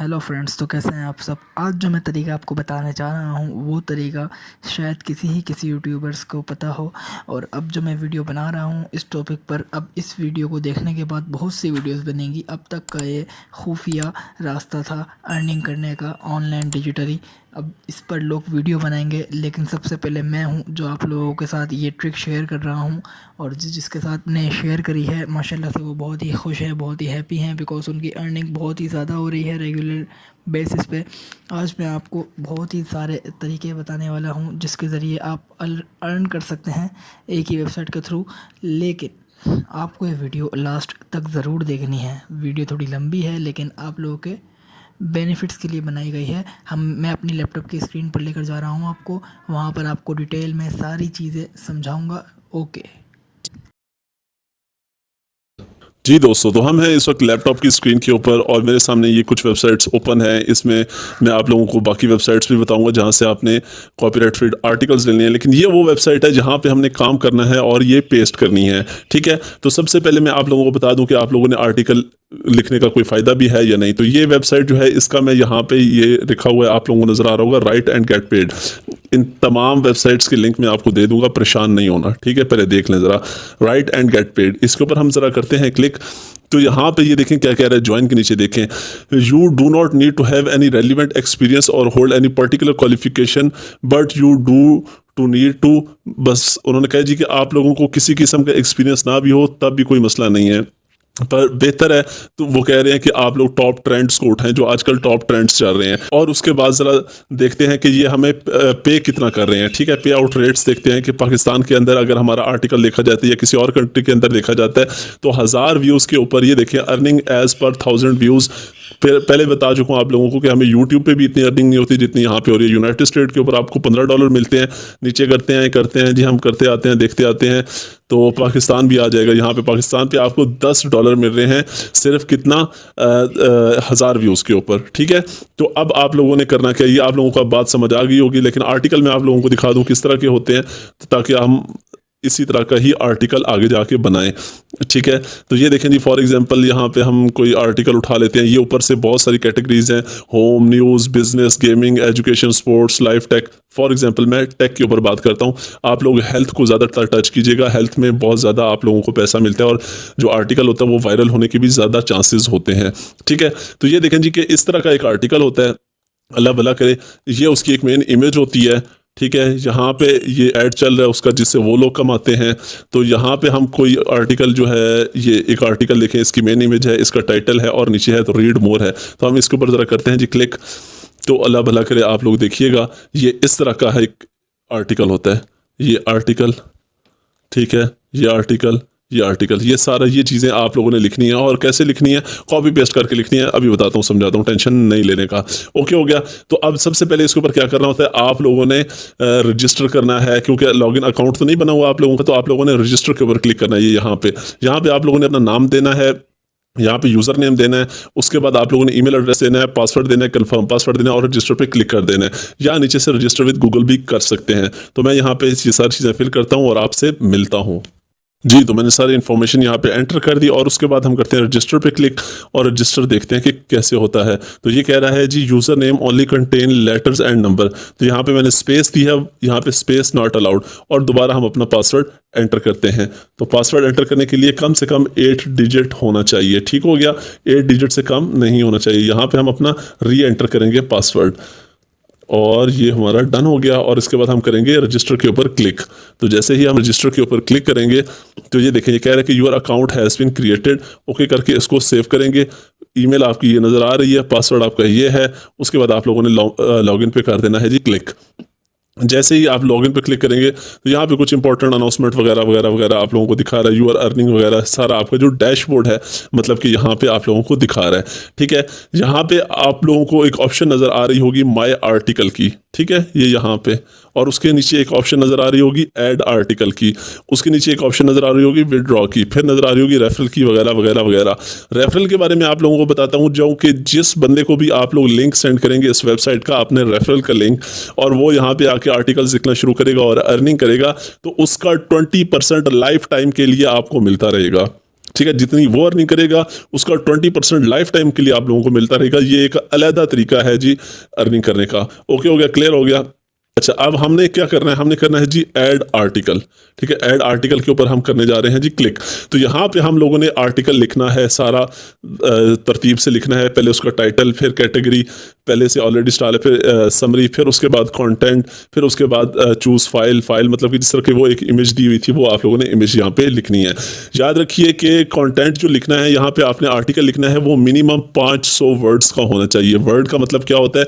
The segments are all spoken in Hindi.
हेलो फ्रेंड्स, तो कैसे हैं आप सब। आज जो मैं तरीका आपको बताने जा रहा हूँ वो तरीका शायद किसी यूट्यूबर्स को पता हो। और अब जो मैं वीडियो बना रहा हूँ इस टॉपिक पर, अब इस वीडियो को देखने के बाद बहुत सी वीडियोस बनेंगी। अब तक का ये खुफिया रास्ता था अर्निंग करने का ऑनलाइन डिजिटली। अब इस पर लोग वीडियो बनाएंगे, लेकिन सबसे पहले मैं हूँ जो आप लोगों के साथ ये ट्रिक शेयर कर रहा हूँ। और जिसके साथ ने शेयर करी है माशाल्लाह से वो बहुत ही खुश है, बहुत ही हैप्पी हैं, बिकॉज़ उनकी अर्निंग बहुत ही ज़्यादा हो रही है रेगुलर बेसिस पे। आज मैं आपको बहुत ही सारे तरीके बताने वाला हूँ जिसके ज़रिए आप अर्न कर सकते हैं एक ही वेबसाइट के थ्रू। लेकिन आपको ये वीडियो लास्ट तक ज़रूर देखनी है। वीडियो थोड़ी लंबी है लेकिन आप लोगों के बेनिफिट्स के लिए बनाई गई है। मैं अपनी लैपटॉप की स्क्रीन पर लेकर जा रहा हूँ आपको, वहाँ पर आपको डिटेल में सारी चीज़ें समझाऊँगा। ओके। जी दोस्तों, तो हम हैं इस वक्त लैपटॉप की स्क्रीन के ऊपर और मेरे सामने ये कुछ वेबसाइट्स ओपन हैं। इसमें मैं आप लोगों को बाकी वेबसाइट्स भी बताऊंगा जहां से आपने कॉपीराइट फ्री आर्टिकल्स लेने हैं, लेकिन ये वो वेबसाइट है जहां पे हमने काम करना है और ये पेस्ट करनी है। ठीक है, तो सबसे पहले मैं आप लोगों को बता दूं कि आप लोगों ने आर्टिकल लिखने का कोई फ़ायदा भी है या नहीं। तो ये वेबसाइट जो है इसका मैं यहाँ पे ये लिखा हुआ है, आप लोगों को नज़र आ रहा होगा, राइट एंड गेट पेड। इन तमाम वेबसाइट्स के लिंक मैं आपको दे दूंगा, परेशान नहीं होना। ठीक है, पहले देख लें ज़रा, राइट एंड गेट पेड, इसके ऊपर हम ज़रा करते हैं क्लिक। तो यहाँ पे ये देखें क्या कह रहा है, ज्वाइन के नीचे देखें, you do not need to have any relevant experience और hold any particular qualification but you do to need to. बस उन्होंने कहा जी कि आप लोगों को किसी किस्म का एक्सपीरियंस ना भी हो तब भी कोई मसला नहीं है, पर बेहतर है। तो वो कह रहे हैं कि आप लोग टॉप ट्रेंड्स को उठाएं जो आजकल टॉप ट्रेंड्स चल रहे हैं, और उसके बाद ज़रा देखते हैं कि ये हमें पे कितना कर रहे हैं। ठीक है, पे आउट रेट्स देखते हैं कि पाकिस्तान के अंदर अगर हमारा आर्टिकल देखा जाता है या किसी और कंट्री के अंदर देखा जाता है तो 1000 व्यूज़ के ऊपर ये देखिए अर्निंग एज़ पर 1000 व्यूज़। पहले बता चुका हूँ आप लोगों को कि हमें यूट्यूब पे भी इतनी अर्निंग नहीं होती जितनी यहाँ पे हो रही है। यूनाइटेड स्टेट के ऊपर आपको $15 मिलते हैं। नीचे करते हैं जी, हम करते आते हैं, देखते आते हैं, तो पाकिस्तान भी आ जाएगा। यहाँ पे पाकिस्तान पे आपको $10 मिल रहे हैं सिर्फ कितना 1000 व्यूज़ के ऊपर। ठीक है, तो अब आप लोगों ने करना क्या, ये आप लोगों को अब बात समझ आ गई होगी, लेकिन आर्टिकल में आप लोगों को दिखा दूँ किस तरह के होते हैं ताकि हम इसी तरह का ही आर्टिकल आगे जाके बनाएं। ठीक है, तो ये देखें जी, फॉर एग्जांपल यहाँ पे हम कोई आर्टिकल उठा लेते हैं। ये ऊपर से बहुत सारी कैटेगरीज हैं, home, news, business, gaming, education, sports, life, tech. For example मैं टेक के ऊपर बात करता हूँ। आप लोग हेल्थ को ज़्यादातर टच कीजिएगा, हेल्थ में बहुत ज़्यादा आप लोगों को पैसा मिलता है और जो आर्टिकल होता है वो वायरल होने के भी ज़्यादा चांसेस होते हैं। ठीक है, तो ये देखें जी कि इस तरह का एक आर्टिकल होता है, अल्लाह भला करे। ये उसकी एक मेन इमेज होती है। ठीक है, यहाँ पे ये ऐड चल रहा है उसका जिससे वो लोग कमाते हैं। तो यहाँ पे हम कोई आर्टिकल जो है, ये एक आर्टिकल देखें, इसकी मेन इमेज है, इसका टाइटल है और नीचे है तो रीड मोर है। तो हम इसके ऊपर ज़रा करते हैं जी क्लिक। तो अल्लाह भला करे आप लोग देखिएगा, ये इस तरह का है एक आर्टिकल होता है। ये आर्टिकल, ठीक है, ये आर्टिकल, ये सारा ये चीज़ें आप लोगों ने लिखनी है। और कैसे लिखनी है, कॉपी पेस्ट करके लिखनी है। अभी बताता हूँ, समझाता हूँ, टेंशन नहीं लेने का। ओके हो गया। तो अब सबसे पहले इसके ऊपर क्या करना होता है, आप लोगों ने रजिस्टर करना है, क्योंकि लॉगिन अकाउंट तो नहीं बना हुआ आप लोगों का। तो आप लोगों ने रजिस्टर के ऊपर क्लिक करना है। ये यहाँ पे आप लोगों ने अपना नाम देना है, यहाँ पे यूज़र नेम देना है, उसके बाद आप लोगों ने ईमेल एड्रेस देना है, पासवर्ड देना है, कंफर्म पासवर्ड देना है और रजिस्टर पे क्लिक कर देना है। या नीचे से रजिस्टर विद गूगल भी कर सकते हैं। तो मैं यहाँ पे ये सारी चीज़ें फिल करता हूँ और आपसे मिलता हूँ। जी, तो मैंने सारी इन्फॉर्मेशन यहाँ पे एंटर कर दी और उसके बाद हम करते हैं रजिस्टर पे क्लिक और रजिस्टर देखते हैं कि कैसे होता है। तो ये कह रहा है जी, user name only contain letters and number. तो यहाँ पे मैंने स्पेस दी है, यहाँ पे स्पेस नॉट अलाउड, और दोबारा हम अपना पासवर्ड एंटर करते हैं। तो पासवर्ड एंटर करने के लिए कम से कम 8 डिजिट होना चाहिए। ठीक हो गया, 8 डिजिट से कम नहीं होना चाहिए। यहाँ पे हम अपना री एंटर करेंगे पासवर्ड और ये हमारा डन हो गया। और इसके बाद हम करेंगे रजिस्टर के ऊपर क्लिक। तो जैसे ही हम रजिस्टर के ऊपर क्लिक करेंगे तो ये देखें, ये कह रहा है कि your account has been created. Okay करके इसको सेव करेंगे। ईमेल आपकी ये नज़र आ रही है, पासवर्ड आपका ये है। उसके बाद आप लोगों ने लॉगिन पे कर देना है जी क्लिक। जैसे ही आप लॉगिन पे क्लिक करेंगे तो यहाँ पे कुछ इंपॉर्टेंट अनाउंसमेंट वगैरह वगैरह वगैरह आप लोगों को दिखा रहा है। यूर अर्निंग वगैरह सारा आपका जो डैशबोर्ड है, मतलब कि यहाँ पे आप लोगों को दिखा रहा है। ठीक है, यहाँ पे आप लोगों को एक ऑप्शन नज़र आ रही होगी माय आर्टिकल की। ठीक है, ये यहाँ पे, और उसके नीचे एक ऑप्शन नज़र आ रही होगी ऐड आर्टिकल की। उसके नीचे एक ऑप्शन नज़र आ रही होगी विदड्रॉ की। फिर नज़र आ रही होगी रेफरल की वगैरह वगैरह वगैरह। रेफरल के बारे में आप लोगों को बताता हूँ, जो कि जिस बंदे को भी आप लोग लिंक सेंड करेंगे इस वेबसाइट का, अपने रेफरल का लिंक, और वो यहाँ पे आके आर्टिकल्स लिखना शुरू करेगा और अर्निंग करेगा, तो उसका 20% लाइफ टाइम के लिए आपको मिलता रहेगा। ठीक है, जितनी वो अर्निंग करेगा उसका 20% लाइफ टाइम के लिए आप लोगों को मिलता रहेगा। ये एक अलग तरीका है जी अर्निंग करने का। ओके हो गया, क्लियर हो गया। अच्छा, अब हमने क्या करना है, हमने करना है जी ऐड आर्टिकल। ठीक है, ऐड आर्टिकल के ऊपर हम करने जा रहे हैं जी क्लिक। तो यहाँ पे हम लोगों ने आर्टिकल लिखना है, सारा तरतीब से लिखना है। पहले उसका टाइटल, फिर कैटेगरी, पहले से ऑलरेडी स्टाइल है, फिर समरी, फिर उसके बाद कंटेंट, फिर उसके बाद चूज फाइल। फाइल मतलब कि जिस तरह की वो एक इमेज दी हुई थी वो आप लोगों ने इमेज यहाँ पे लिखनी है। याद रखिए कि कंटेंट जो लिखना है यहाँ पे आपने आर्टिकल लिखना है वो मिनिमम 500 वर्ड्स का होना चाहिए। वर्ड का मतलब क्या होता है,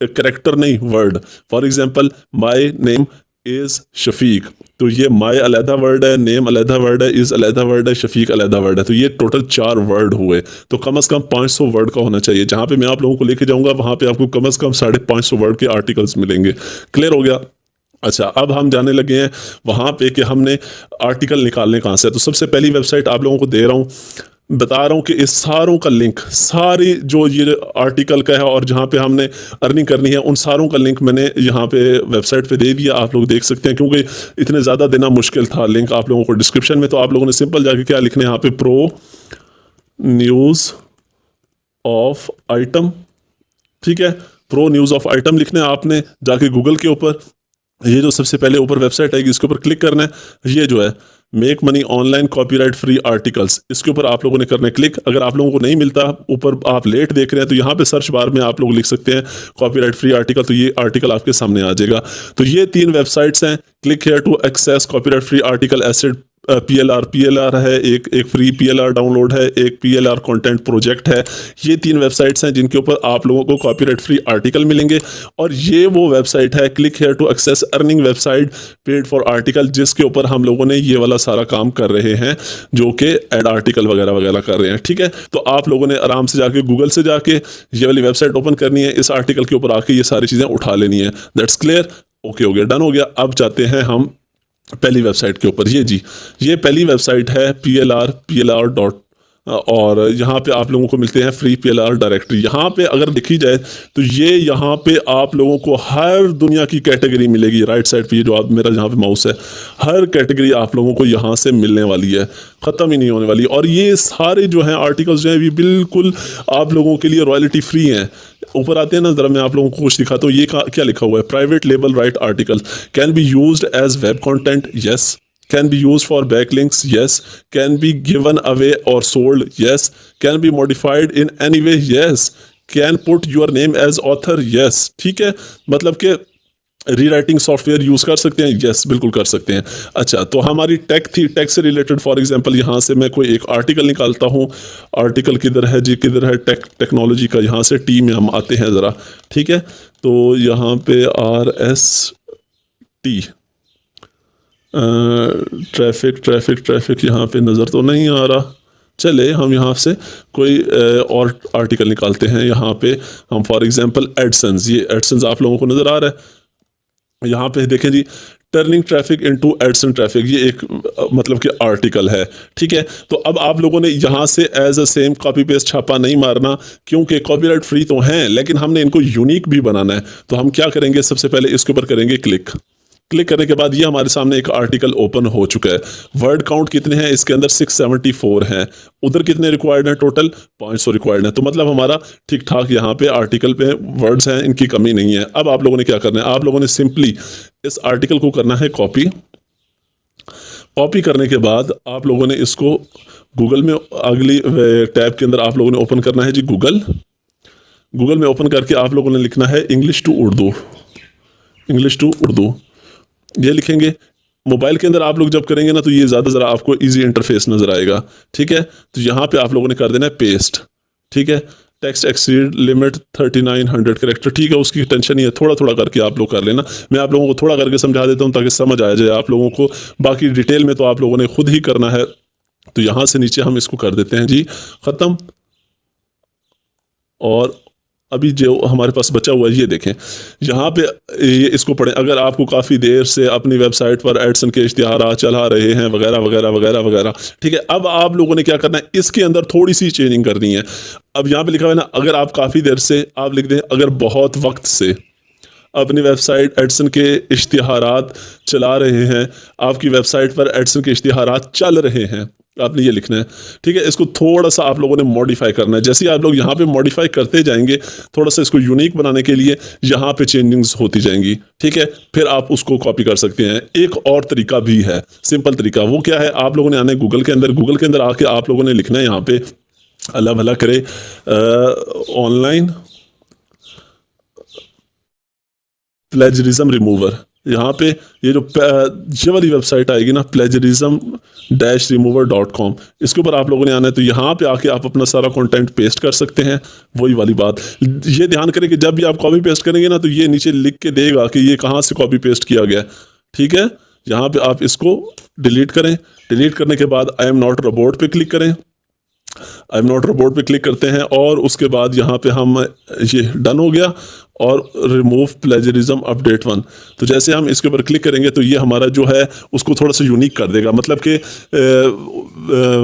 करेक्टर नहीं, word. For example, my name is Shafiq, तो ये माई अलहदा वर्ड है, नेम अलहदा वर्ड है, इज अलहदा वर्ड है, शफीक अलहदा वर्ड है। तो ये टोटल 4 वर्ड हुए, तो कम से कम 500 वर्ड का होना चाहिए। जहाँ पे मैं आप लोगों को लेके जाऊंगा वहाँ पे आपको कम से कम 550 वर्ड के आर्टिकल्स मिलेंगे। क्लियर हो गया। अच्छा, अब हम जाने लगे हैं वहाँ पे कि हमने आर्टिकल निकालने कहाँ से। तो सबसे पहली वेबसाइट आप लोगों को दे रहा हूँ, बता रहा हूँ कि इस सारों का लिंक, सारी जो ये आर्टिकल का है और जहाँ पे हमने अर्निंग करनी है उन सारों का लिंक मैंने यहाँ पे वेबसाइट पे दे दिया। आप लोग देख सकते हैं, क्योंकि इतने ज़्यादा देना मुश्किल था लिंक आप लोगों को डिस्क्रिप्शन में। तो आप लोगों ने सिंपल जाके क्या लिखना है यहाँ पे, प्रो न्यूज़ ऑफ आइटम। ठीक है, प्रो न्यूज़ ऑफ आइटम लिखना है आपने जाके गूगल के ऊपर। ये जो सबसे पहले ऊपर वेबसाइट आएगी इसके ऊपर क्लिक करना है। ये जो है make money online copyright free articles, इसके ऊपर आप लोगों ने करना है क्लिक। अगर आप लोगों को नहीं मिलता, ऊपर आप लेट देख रहे हैं, तो यहाँ पे सर्च बार में आप लोग लिख सकते हैं कॉपीराइट फ्री आर्टिकल, तो ये आर्टिकल आपके सामने आ जाएगा। तो ये 3 वेबसाइट्स हैं। Click here to access copyright free article asset PLR है, एक फ्री पीएलआर डाउनलोड है, एक पीएलआर कंटेंट प्रोजेक्ट है। ये 3 वेबसाइट्स हैं जिनके ऊपर आप लोगों को कॉपीराइट फ्री आर्टिकल मिलेंगे। और ये वो वेबसाइट है click here to access earning website paid for article, जिसके ऊपर हम लोगों ने ये वाला सारा काम कर रहे हैं, जो कि एड आर्टिकल वगैरह वगैरह कर रहे हैं। ठीक है, तो आप लोगों ने आराम से जाके गूगल से जाके ये वाली वेबसाइट ओपन करनी है, इस आर्टिकल के ऊपर आके ये सारी चीज़ें उठा लेनी है। That's clear. ओके हो गया, डन हो गया। अब जाते हैं हम पहली वेबसाइट के ऊपर। ये पहली वेबसाइट है PLR डॉट, और यहाँ पे आप लोगों को मिलते हैं फ्री PLR डायरेक्टरी। यहाँ पे अगर देखी जाए तो ये यहाँ पे आप लोगों को हर दुनिया की कैटेगरी मिलेगी। राइट साइड पे ये जो आप मेरा जहाँ पे माउस है, हर कैटेगरी आप लोगों को यहाँ से मिलने वाली है, ख़त्म ही नहीं होने वाली। और ये सारे जो हैं आर्टिकल्स जो हैं ये बिल्कुल आप लोगों के लिए रॉयल्टी फ्री हैं। ऊपर आते हैं ना, ज़रा मैं आप लोगों को कुछ दिखाता हूँ। ये क्या लिखा हुआ है, private label right article can be used as web content, yes. Can be used for backlinks, yes. Can be given away or sold, yes. Can be modified in any way, yes. Can put your name as author, yes. ठीक है, मतलब कि रीराइटिंग सॉफ्टवेयर यूज़ कर सकते हैं, यस बिल्कुल कर सकते हैं। अच्छा, तो हमारी टेक थी, टेक से रिलेटेड फॉर एग्जांपल यहाँ से मैं कोई एक आर्टिकल निकालता हूँ। आर्टिकल किधर है जी, किधर है, टेक्नोलॉजी का। यहाँ से टी में हम आते हैं ज़रा। ठीक है, तो यहाँ पे RST ट्रैफिक यहाँ पे नज़र तो नहीं आ रहा। चले हम यहाँ से कोई और आर्टिकल निकालते हैं। यहाँ पे हम फॉर एग्जांपल एडसेंस, ये एडसेंस आप लोगों को नज़र आ रहा है। यहाँ पे देखें जी, turning traffic into AdSense traffic, ये एक मतलब कि आर्टिकल है। ठीक है, तो अब आप लोगों ने यहाँ से as a same copy paste छापा नहीं मारना, क्योंकि कॉपीराइट फ्री तो हैं लेकिन हमने इनको यूनिक भी बनाना है। तो हम क्या करेंगे, सबसे पहले इसके ऊपर करेंगे क्लिक। क्लिक करने के बाद ये हमारे सामने एक आर्टिकल ओपन हो चुका है। वर्ड काउंट कितने हैं इसके अंदर, 674 हैं। उधर कितने रिक्वायर्ड हैं, टोटल 500 रिक्वायर्ड हैं। तो मतलब हमारा ठीक ठाक यहाँ पे आर्टिकल पे वर्ड्स हैं, इनकी कमी नहीं है। अब आप लोगों ने क्या करना है, आप लोगों ने सिंपली इस आर्टिकल को करना है कॉपी। कॉपी करने के बाद आप लोगों ने इसको गूगल में अगली टैब के अंदर आप लोगों ने ओपन करना है जी गूगल। गूगल में ओपन करके आप लोगों ने लिखना है इंग्लिश टू उर्दू, ये लिखेंगे। मोबाइल के अंदर आप लोग जब करेंगे ना तो ये ज़्यादा ज़रा आपको इजी इंटरफेस नज़र आएगा। ठीक है, तो यहाँ पे आप लोगों ने कर देना है पेस्ट। ठीक है, टेक्स्ट एक्सीड लिमिट 3900 कैरेक्टर। ठीक है, उसकी टेंशन नहीं है, थोड़ा थोड़ा करके आप लोग कर लेना। मैं आप लोगों को थोड़ा करके समझा देता हूँ ताकि समझ आ जाए आप लोगों को। बाकी डिटेल में तो आप लोगों ने खुद ही करना है। तो यहाँ से नीचे हम इसको कर देते हैं जी ख़त्म। और अभी जो हमारे पास बचा हुआ है ये देखें, यहाँ पे ये इसको पढ़ें। अगर आपको काफ़ी देर से अपनी वेबसाइट पर एडसन के इश्तिहार चला रहे हैं वगैरह वगैरह वगैरह वगैरह। ठीक है, अब आप लोगों ने क्या करना है, इसके अंदर थोड़ी सी चेंजिंग करनी है। अब यहाँ पे लिखा हुआ है ना, अगर आप काफ़ी देर से, आप लिख दें अगर बहुत वक्त से अपनी वेबसाइट एडसन के इश्तिहारात चला रहे हैं, आपकी वेबसाइट पर एडसन के इश्तिहारात चल रहे हैं, आपने ये लिखना है, ठीक है। इसको थोड़ा सा आप लोगों ने मॉडिफाई करना है। जैसे ही आप लोग यहाँ पे मॉडिफाई करते जाएंगे, थोड़ा सा इसको यूनिक बनाने के लिए यहाँ पे चेंजिंग्स होती जाएंगी, ठीक है। फिर आप उसको कॉपी कर सकते हैं। एक और तरीका भी है, सिंपल तरीका। वो क्या है, आप लोगों ने आना है गूगल के अंदर आके आप लोगों ने लिखना है यहाँ पे, अल्लाह भला करे, ऑनलाइन प्लेजरिज्म रिमूवर। यहाँ पे ये जो ये वाली वेबसाइट आएगी ना, plagiarism-remover.com, इसके ऊपर आप लोगों ने आना है। तो यहाँ पे आके आप अपना सारा कंटेंट पेस्ट कर सकते हैं। वही वाली बात, ये ध्यान करें कि जब भी आप कॉपी पेस्ट करेंगे ना, तो ये नीचे लिख के देगा कि ये कहाँ से कॉपी पेस्ट किया गया, ठीक है। यहाँ पे आप इसको डिलीट करें। डिलीट करने के बाद आई एम नॉट रोबोट पे क्लिक करें। आई एम नॉट रोबोट पे क्लिक करते हैं और उसके बाद यहाँ पे हम, ये डन हो गया। और रिमूव प्लेजरिज्म अपडेट 1, तो जैसे हम इसके ऊपर क्लिक करेंगे तो ये हमारा जो है उसको थोड़ा सा यूनिक कर देगा, मतलब कि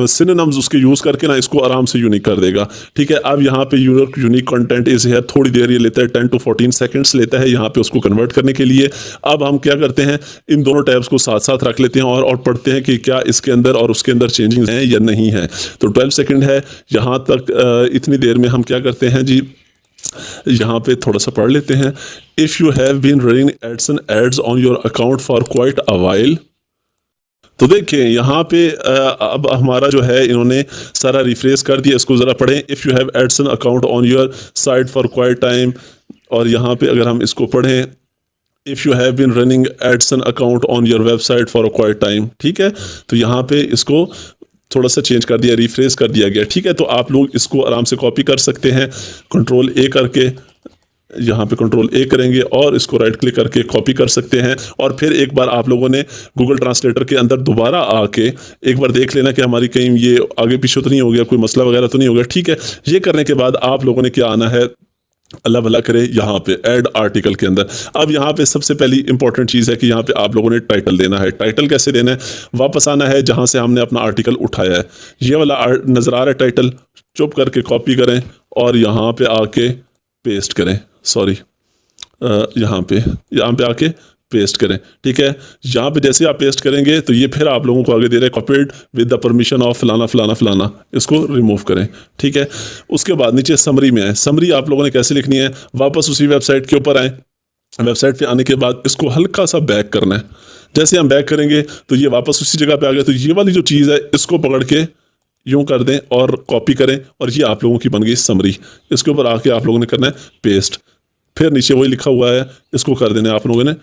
सिनोनिम्स उसके यूज़ करके ना इसको आराम से यूनिक कर देगा, ठीक है। अब यहाँ पे यूनिक कंटेंट इज है, थोड़ी देर ये लेता है, 10 to 14 सेकंड्स लेता है यहाँ पे उसको कन्वर्ट करने के लिए। अब हम क्या करते हैं, इन दोनों टैब्स को साथ साथ रख लेते हैं और पढ़ते हैं कि क्या इसके अंदर और उसके अंदर चेंजिंग हैं या नहीं है। तो 12 सेकंड है यहाँ तक। इतनी देर में हम क्या करते हैं जी, यहाँ पे थोड़ा सा पढ़ लेते हैं। If you have been running ads on your account for quite a while, तो देखिए यहाँ पे अब हमारा जो है इन्होंने सारा रिफ्रेश कर दिया। इसको ज़रा पढ़ें। If you have AdSense account on your site for quite time, और यहाँ पे अगर हम इसको पढ़ें, if you have been running AdSense account on your website for a quite time, ठीक है। तो यहाँ पे इसको थोड़ा सा चेंज कर दिया, रिफ्रेश कर दिया गया, ठीक है। तो आप लोग इसको आराम से कॉपी कर सकते हैं, कंट्रोल ए करके। यहाँ पे कंट्रोल ए करेंगे और इसको राइट क्लिक करके कॉपी कर सकते हैं। और फिर एक बार आप लोगों ने गूगल ट्रांसलेटर के अंदर दोबारा आके एक बार देख लेना कि हमारी कहीं ये आगे पीछे तो नहीं हो गया, कोई मसला वगैरह तो नहीं हो गया, ठीक है। ये करने के बाद आप लोगों ने क्या आना है, अल्लाह भला करे, यहाँ पे ऐड आर्टिकल के अंदर। अब यहाँ पे सबसे पहली इंपॉर्टेंट चीज़ है कि यहाँ पे आप लोगों ने टाइटल देना है। टाइटल कैसे देना है, वापस आना है जहाँ से हमने अपना आर्टिकल उठाया है। ये वाला नज़र आ रहा है टाइटल, चुप करके कॉपी करें और यहाँ पे आके पेस्ट करें। सॉरी, यहाँ पे आके पेस्ट करें, ठीक है। यहाँ पे जैसे आप पेस्ट करेंगे तो ये फिर आप लोगों को आगे दे रहे हैं, copied with the permission of फलाना फलाना फलाना, इसको रिमूव करें, ठीक है। उसके बाद नीचे समरी में आए। समरी आप लोगों ने कैसे लिखनी है, वापस उसी वेबसाइट के ऊपर आए। वेबसाइट पे आने के बाद इसको हल्का सा बैक करना है। जैसे हम बैक करेंगे तो ये वापस उसी जगह पे आ गया। तो ये वाली जो चीज़ है इसको पकड़ के यूँ कर दें और कॉपी करें, और ये आप लोगों की बन गई समरी। इसके ऊपर आके आप लोगों ने करना है पेस्ट। फिर नीचे वही लिखा हुआ है, इसको कर देना है आप लोगों ने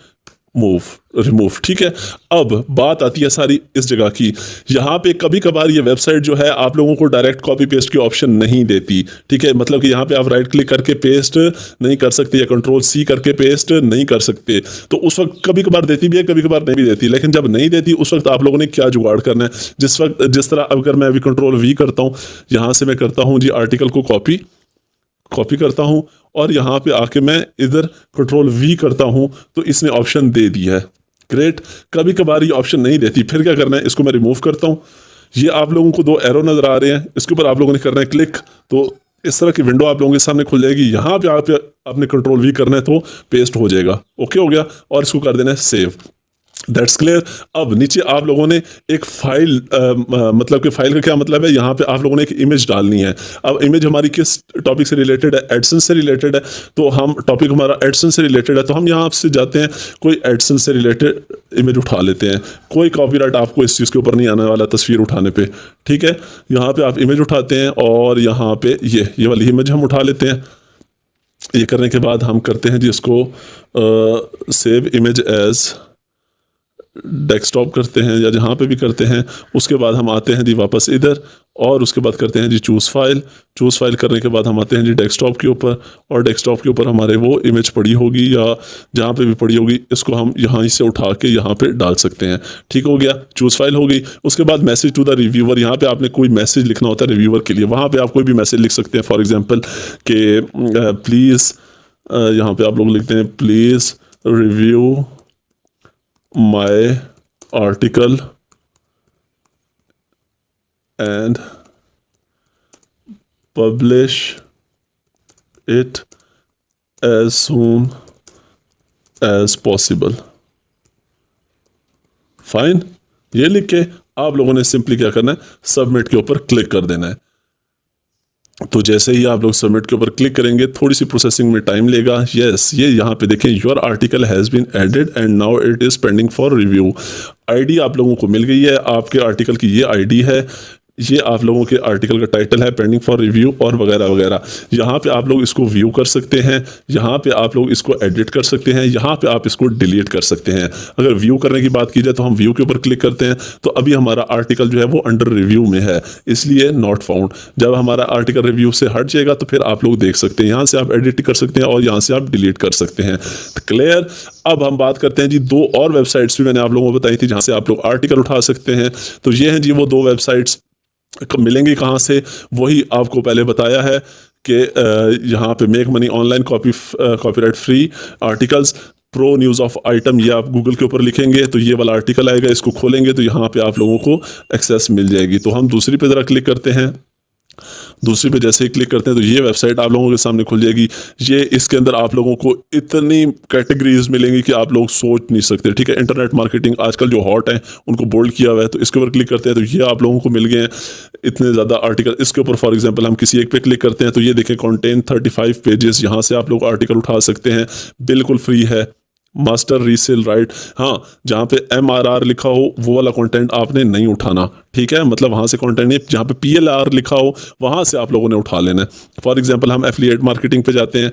रिमूव, ठीक है। अब बात आती है सारी इस जगह की। यहाँ पे कभी कभार ये वेबसाइट जो है आप लोगों को डायरेक्ट कॉपी पेस्ट की ऑप्शन नहीं देती, ठीक है। मतलब कि यहाँ पे आप राइट क्लिक करके पेस्ट नहीं कर सकते या कंट्रोल सी करके पेस्ट नहीं कर सकते। तो उस वक्त कभी कभार देती भी है, कभी कभार नहीं भी देती। लेकिन जब नहीं देती उस वक्त आप लोगों ने क्या जुगाड़ करना है, जिस तरह अगर मैं अभी कंट्रोल वी करता हूँ, यहाँ से मैं करता हूँ जी आर्टिकल को कॉपी करता हूं और यहाँ पे आके मैं इधर कंट्रोल वी करता हूं, तो इसने ऑप्शन दे दिया है। ग्रेट। कभी कभार ये ऑप्शन नहीं देती, फिर क्या करना है, इसको मैं रिमूव करता हूं। ये आप लोगों को 2 एरो नजर आ रहे हैं, इसके ऊपर आप लोगों ने करना है क्लिक, तो इस तरह की विंडो आप लोगों के सामने खुल जाएगी। यहाँ पे आपने कंट्रोल वी करना है तो पेस्ट हो जाएगा। ओके हो गया, और इसको कर देना है सेव। That's clear. अब नीचे आप लोगों ने एक फाइल, मतलब कि फाइल का क्या मतलब है, यहाँ पे आप लोगों ने एक इमेज डालनी है। अब इमेज हमारी किस टॉपिक से रिलेटेड है, एडसेंस से रिलेटेड है। तो हम टॉपिक हमारा एडसेंस से रिलेटेड है, तो हम यहाँ से जाते हैं, कोई एडसेंस से रिलेटेड इमेज उठा लेते हैं। कोई कॉपीराइट आपको इस चीज़ के ऊपर नहीं आने वाला तस्वीर उठाने पे, ठीक है। यहाँ पे आप इमेज उठाते हैं और यहाँ पे ये वाली इमेज हम उठा लेते हैं। ये करने के बाद हम करते हैं जी इसको सेव इमेज एज डेस्कटॉप करते हैं या जहाँ पे भी करते हैं। उसके बाद हम आते हैं जी वापस इधर, और उसके बाद करते हैं जी चूज़ फाइल करने के बाद हम आते हैं जी डेस्कटॉप के ऊपर, और डेस्कटॉप के ऊपर हमारे वो इमेज पड़ी होगी या जहाँ पे भी पड़ी होगी, इसको हम यहाँ से उठा के यहाँ पे डाल सकते हैं। ठीक हो गया, चूज़ फाइल हो गई। उसके बाद मैसेज टू द रिव्यूअर, यहाँ पे आपने कोई मैसेज लिखना होता है रिव्यूअर के लिए, वहाँ पर आप कोई भी मैसेज लिख सकते हैं। फॉर एग्जाम्पल कि प्लीज़, यहाँ पर आप लोग लिखते हैं please review my article and publish it as soon as possible. Fine, ये लिख के आप लोगों ने सिंपली क्या करना है, सबमिट के ऊपर क्लिक कर देना है। तो जैसे ही आप लोग सबमिट के ऊपर क्लिक करेंगे, थोड़ी सी प्रोसेसिंग में टाइम लेगा। यस, ये यहाँ पे देखें, your article has been added and now it is pending for review. ID आप लोगों को मिल गई है, आपके आर्टिकल की ये आईडी है, ये आप लोगों के आर्टिकल का टाइटल है, पेंडिंग फॉर रिव्यू और वगैरह वगैरह। यहाँ पे आप लोग इसको व्यू कर सकते हैं, यहाँ पे आप लोग इसको एडिट कर सकते हैं, यहाँ पे आप इसको डिलीट कर सकते हैं। अगर व्यू करने की बात की जाए तो हम व्यू के ऊपर क्लिक करते हैं तो अभी हमारा आर्टिकल जो है वो अंडर रिव्यू में है, इसलिए नॉट फाउंड। जब हमारा आर्टिकल रिव्यू से हट जाएगा तो फिर आप लोग देख सकते हैं, यहाँ से आप एडिट कर सकते हैं और यहाँ से आप डिलीट कर सकते हैं। क्लियर। अब हम बात करते हैं जी, दो और वेबसाइट्स भी मैंने आप लोगों को बताई थी जहाँ से आप लोग आर्टिकल उठा सकते हैं। तो ये हैं जी वो दो वेबसाइट्स। मिलेंगी कहाँ से, वही आपको पहले बताया है कि यहाँ पे make money online copyright free articles pro news of item, ये आप गूगल के ऊपर लिखेंगे तो ये वाला आर्टिकल आएगा, इसको खोलेंगे तो यहाँ पे आप लोगों को एक्सेस मिल जाएगी। तो हम दूसरी पे ज़रा क्लिक करते हैं। दूसरी पे जैसे ही क्लिक करते हैं तो ये वेबसाइट आप लोगों के सामने खुल जाएगी। ये इसके अंदर आप लोगों को इतनी कैटेगरीज मिलेंगी कि आप लोग सोच नहीं सकते। ठीक है, इंटरनेट मार्केटिंग आजकल जो हॉट है उनको बोल्ड किया हुआ है, तो इसके ऊपर क्लिक करते हैं तो ये आप लोगों को मिल गए हैं इतने ज़्यादा आर्टिकल। इसके ऊपर फॉर एग्जांपल हम किसी एक पे क्लिक करते हैं तो ये देखें, कंटेन 35 पेजेस, यहाँ से आप लोग आर्टिकल उठा सकते हैं, बिल्कुल फ्री है। मास्टर रीसेल राइट, हाँ, जहाँ पे MRR लिखा हो वो वाला कंटेंट आपने नहीं उठाना। ठीक है, मतलब वहाँ से कंटेंट नहीं, जहाँ पे PLR लिखा हो वहाँ से आप लोगों ने उठा लेना है। फॉर एग्जांपल हम एफिलिएट मार्केटिंग पे जाते हैं,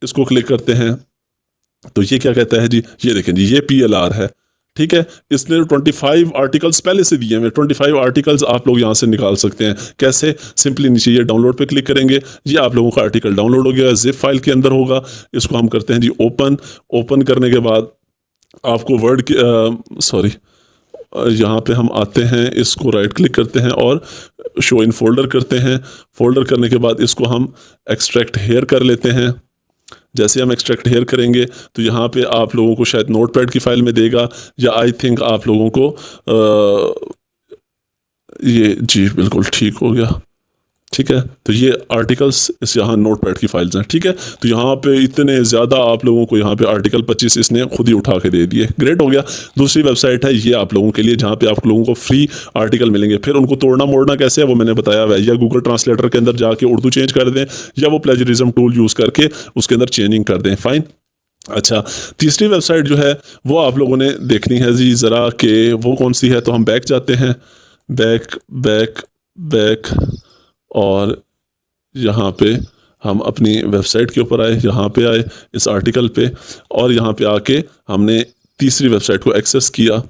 इसको क्लिक करते हैं तो ये क्या कहता है जी, ये देखें जी, ये PLR है। ठीक है, इसने 25 आर्टिकल्स पहले से दिए हैं, 25 आर्टिकल्स आप लोग यहाँ से निकाल सकते हैं। कैसे, सिंपली नीचे ये डाउनलोड पे क्लिक करेंगे, ये आप लोगों का आर्टिकल डाउनलोड हो गया, जिप फाइल के अंदर होगा। इसको हम करते हैं जी ओपन। ओपन करने के बाद आपको वर्ड की यहाँ पे हम आते हैं, इसको राइट क्लिक करते हैं और शो इन फोल्डर करते हैं। फोल्डर करने के बाद इसको हम एक्सट्रैक्ट हेयर कर लेते हैं। जैसे हम एक्सट्रैक्ट हेयर करेंगे तो यहाँ पे आप लोगों को शायद नोटपैड की फाइल में देगा, या आई थिंक आप लोगों को ये जी बिल्कुल ठीक हो गया। ठीक है, तो ये आर्टिकल्स इस यहाँ नोटपैड की फाइल्स हैं। ठीक है, तो यहाँ पे इतने ज़्यादा आप लोगों को यहाँ पे आर्टिकल 25 इसने खुद ही उठा के दे दिए। ग्रेट हो गया। दूसरी वेबसाइट है ये आप लोगों के लिए, जहाँ पे आप लोगों को फ्री आर्टिकल मिलेंगे। फिर उनको तोड़ना मोड़ना कैसे है वो मैंने बताया हुआ है, या गूगल ट्रांसलेटर के अंदर जाके उर्दू चेंज कर दें, या वो प्लेजरिज्म टूल यूज़ करके उसके अंदर चेंजिंग कर दें। फाइन। अच्छा, तीसरी वेबसाइट जो है वो आप लोगों ने देखनी है जी ज़रा, कि वो कौन सी है। तो हम बैक जाते हैं, बैक बैक बैक, और यहाँ पे हम अपनी वेबसाइट के ऊपर आए, यहाँ पे आए इस आर्टिकल पे, और यहाँ पे आके हमने तीसरी वेबसाइट को एक्सेस किया।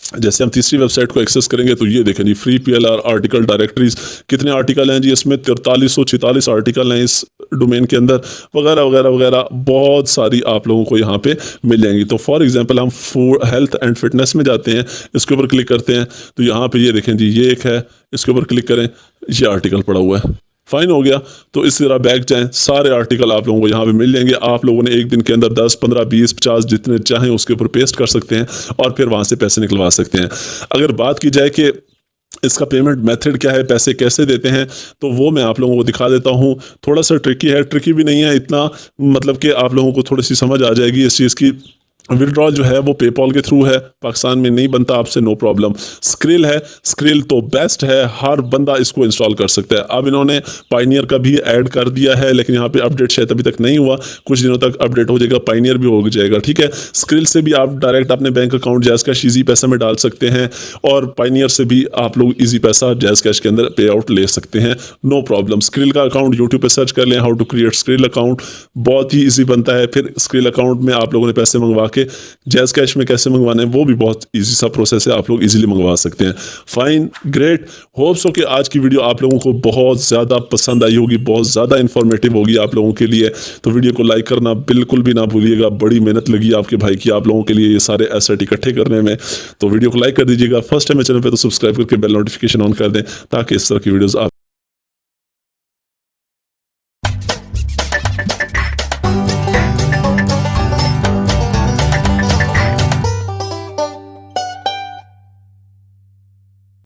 जैसे हम तीसरी वेबसाइट को एक्सेस करेंगे तो ये देखें जी, फ्री PLR आर्टिकल डायरेक्टरीज, कितने आर्टिकल हैं जी इसमें, 4346 आर्टिकल हैं इस डोमेन के अंदर, वगैरह वगैरह वगैरह, बहुत सारी आप लोगों को यहाँ पे मिल जाएंगी। तो फॉर एग्जांपल हम फूड हेल्थ एंड फिटनेस में जाते हैं, इसके ऊपर क्लिक करते हैं तो यहाँ पे ये देखें जी, ये एक है, इसके ऊपर क्लिक करें, ये आर्टिकल पड़ा हुआ है। फाइन हो गया। तो इस तरह बैक जाएं, सारे आर्टिकल आप लोगों को यहाँ पे मिल जाएंगे। आप लोगों ने एक दिन के अंदर 10, 15, 20, 50 जितने चाहें उसके ऊपर पेस्ट कर सकते हैं और फिर वहाँ से पैसे निकलवा सकते हैं। अगर बात की जाए कि इसका पेमेंट मेथड क्या है, पैसे कैसे देते हैं, तो वो मैं आप लोगों को दिखा देता हूँ। थोड़ा सा ट्रिकी है, ट्रिकी भी नहीं है इतना, मतलब कि आप लोगों को थोड़ी सी समझ आ जाएगी इस चीज़ की। विड्रॉल जो है वो पेपॉल के थ्रू है, पाकिस्तान में नहीं बनता आपसे, नो प्रॉब्लम। स्क्रिल है, स्क्रिल तो बेस्ट है, हर बंदा इसको इंस्टॉल कर सकता है। अब इन्होंने पाइनियर का भी ऐड कर दिया है, लेकिन यहाँ पे अपडेट शायद अभी तक नहीं हुआ, कुछ दिनों तक अपडेट हो जाएगा, पाइनियर भी हो जाएगा। ठीक है, स्क्रिल से भी आप डायरेक्ट अपने bank account jazz cash easy पैसा में डाल सकते हैं, और पाइनियर से भी आप लोग ईजी पैसा जैज़ कैश के अंदर पे आउट ले सकते हैं, नो प्रॉब्लम। स्क्रिल का अकाउंट यूट्यूब पर सर्च कर लें, how to create Skrill account, बहुत ही ईजी बनता है। फिर स्क्रिल अकाउंट में आप लोगों ने पैसे मंगवा के जैज़ कैश में कैसे मंगवाने हैं वो भी बहुत इजी सा प्रोसेस है, आप लोग इजीली मंगवा सकते हैं। Fine, great. होप सो कि आज की वीडियो आप लोगों को बहुत ज़्यादा पसंद आई होगी, बहुत ज़्यादा इन्फॉर्मेटिव होगी आप लोगों के लिए। तो वीडियो को लाइक करना बिल्कुल भी ना भूलिएगा, बड़ी मेहनत लगी आपके भाई की आप लोगों के लिए ये सारे एसेट इकट्ठे करने में। तो वीडियो को लाइक कर दीजिएगा, फर्स्ट टाइम चैनल पर तो सब्सक्राइब करके बेल नोटिफिकेशन ऑन कर दें, ताकि इस तरह की वीडियोज़ आप